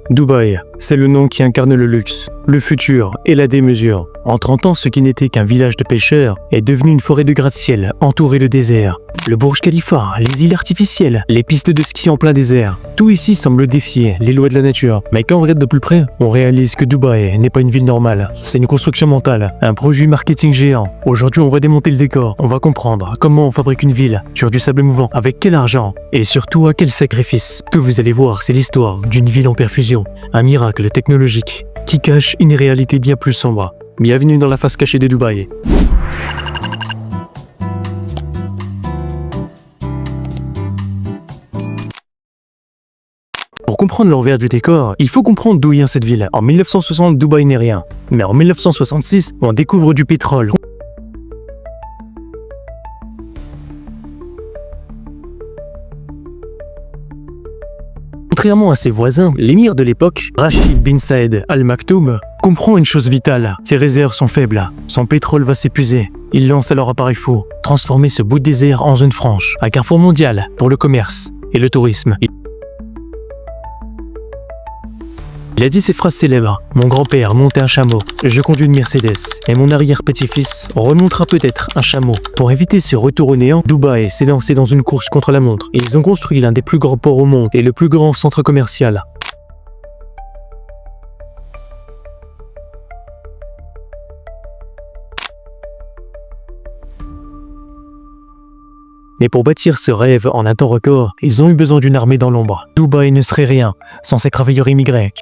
Dubaï, c'est le nom qui incarne le luxe, le futur et la démesure. En 30 ans, ce qui n'était qu'un village de pêcheurs est devenu une forêt de gratte-ciel entourée de désert. Le Burj Khalifa, les îles artificielles, les pistes de ski en plein désert. Tout ici semble défier les lois de la nature. Mais quand on regarde de plus près, on réalise que Dubaï n'est pas une ville normale. C'est une construction mentale, un projet marketing géant. Aujourd'hui, on va démonter le décor. On va comprendre comment on fabrique une ville sur du sable mouvant, avec quel argent et surtout à quel sacrifice. Que vous allez voir, c'est l'histoire d'une ville en perfusion. Un miracle technologique qui cache une réalité bien plus sombre. Bienvenue dans la face cachée de Dubaï. Pour comprendre l'envers du décor, il faut comprendre d'où vient cette ville. En 1960, Dubaï n'est rien. Mais en 1966, on découvre du pétrole. Contrairement à ses voisins, l'émir de l'époque, Rachid bin Saïd Al Maktoum, comprend une chose vitale. Ses réserves sont faibles. Son pétrole va s'épuiser. Il lance alors appareil fou, transformer ce bout de désert en zone franche, un carrefour mondial pour le commerce et le tourisme. Il a dit ces phrases célèbres. Mon grand-père montait un chameau, je conduis une Mercedes, et mon arrière-petit-fils remontera peut-être un chameau. Pour éviter ce retour au néant, Dubaï s'est lancé dans une course contre la montre. Ils ont construit l'un des plus grands ports au monde et le plus grand centre commercial. Mais pour bâtir ce rêve en un temps record, ils ont eu besoin d'une armée dans l'ombre. Dubaï ne serait rien sans ses travailleurs immigrés.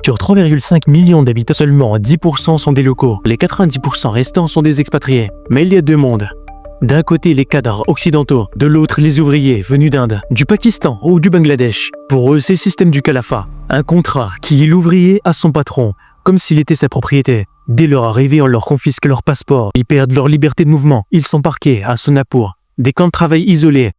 Sur 3,5 millions d'habitants, seulement 10% sont des locaux. Les 90% restants sont des expatriés. Mais il y a deux mondes. D'un côté les cadres occidentaux, de l'autre les ouvriers venus d'Inde, du Pakistan ou du Bangladesh. Pour eux, c'est le système du Khalafa. Un contrat qui lie l'ouvrier à son patron, comme s'il était sa propriété. Dès leur arrivée, on leur confisque leur passeport. Ils perdent leur liberté de mouvement. Ils sont parqués à Sonapur. Des camps de travail isolés.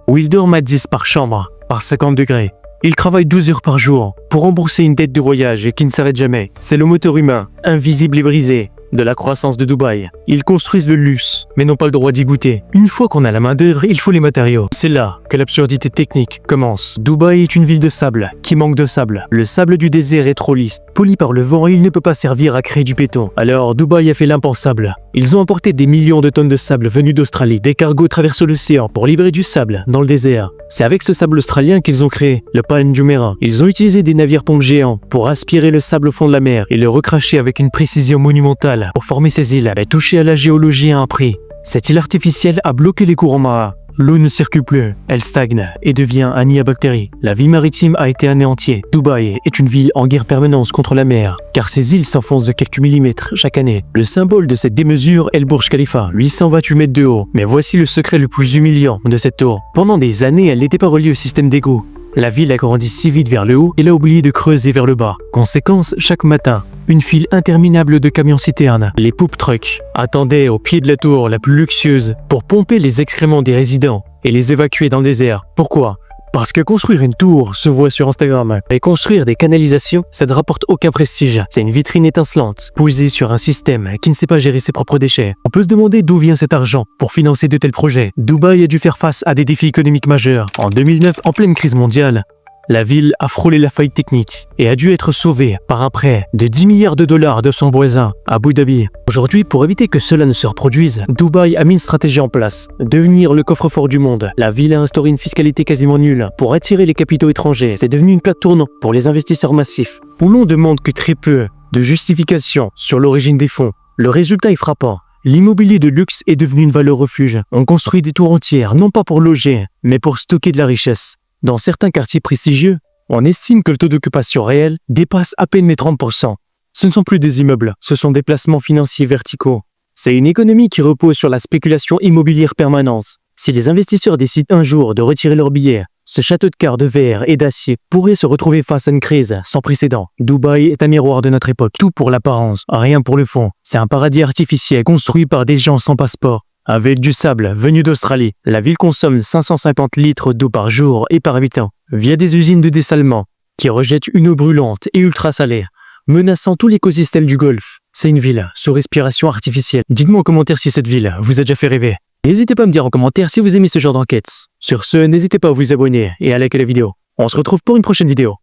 Où ils dorment à 10 par chambre, par 50 degrés. Ils travaillent 12 heures par jour pour rembourser une dette de voyage et qui ne s'arrête jamais. C'est le moteur humain, invisible et brisé, de la croissance de Dubaï. Ils construisent le luxe, mais n'ont pas le droit d'y goûter. Une fois qu'on a la main d'œuvre, il faut les matériaux. C'est là que l'absurdité technique commence. Dubaï est une ville de sable, qui manque de sable. Le sable du désert est trop lisse. Poli par le vent, il ne peut pas servir à créer du béton. Alors Dubaï a fait l'impensable. Ils ont importé des millions de tonnes de sable venus d'Australie. Des cargos traversent l'océan pour livrer du sable dans le désert. C'est avec ce sable australien qu'ils ont créé le Palm Jumeirah. Ils ont utilisé des navires-pompes géants pour aspirer le sable au fond de la mer et le recracher avec une précision monumentale pour former ces îles. Mais toucher à la géologie à un prix. Cette île artificielle a bloqué les courants marins. L'eau ne circule plus, elle stagne et devient un nid à bactéries. La vie maritime a été anéantie. Dubaï est une ville en guerre permanente contre la mer, car ces îles s'enfoncent de quelques millimètres chaque année. Le symbole de cette démesure est le Burj Khalifa, 828 mètres de haut. Mais voici le secret le plus humiliant de cette tour. Pendant des années, elle n'était pas reliée au système d'égout. La ville a grandi si vite vers le haut, elle a oublié de creuser vers le bas. Conséquence, chaque matin, une file interminable de camions-citernes, les poop trucks, attendaient au pied de la tour la plus luxueuse pour pomper les excréments des résidents et les évacuer dans le désert. Pourquoi ? Parce que construire une tour se voit sur Instagram. Mais construire des canalisations, ça ne rapporte aucun prestige. C'est une vitrine étincelante, posée sur un système qui ne sait pas gérer ses propres déchets. On peut se demander d'où vient cet argent pour financer de tels projets. Dubaï a dû faire face à des défis économiques majeurs. En 2009, en pleine crise mondiale, la ville a frôlé la faillite technique et a dû être sauvée par un prêt de 10 milliards de dollars de son voisin, Abu Dhabi. Aujourd'hui, pour éviter que cela ne se reproduise, Dubaï a mis une stratégie en place. Devenir le coffre-fort du monde. La ville a instauré une fiscalité quasiment nulle pour attirer les capitaux étrangers. C'est devenu une plaque tournante pour les investisseurs massifs, où l'on demande que très peu de justification sur l'origine des fonds. Le résultat est frappant. L'immobilier de luxe est devenu une valeur refuge. On construit des tours entières, non pas pour loger, mais pour stocker de la richesse. Dans certains quartiers prestigieux, on estime que le taux d'occupation réel dépasse à peine les 30%. Ce ne sont plus des immeubles, ce sont des placements financiers verticaux. C'est une économie qui repose sur la spéculation immobilière permanente. Si les investisseurs décident un jour de retirer leurs billets, ce château de cartes de verre et d'acier pourrait se retrouver face à une crise sans précédent. Dubaï est un miroir de notre époque. Tout pour l'apparence, rien pour le fond. C'est un paradis artificiel construit par des gens sans passeport, Avec du sable venu d'Australie, la ville consomme 550 litres d'eau par jour et par habitant, via des usines de dessalement qui rejettent une eau brûlante et ultra salée, menaçant tout l'écosystème du Golfe. C'est une ville sous respiration artificielle. Dites-moi en commentaire si cette ville vous a déjà fait rêver. N'hésitez pas à me dire en commentaire si vous aimez ce genre d'enquête. Sur ce, n'hésitez pas à vous abonner et à liker la vidéo. On se retrouve pour une prochaine vidéo.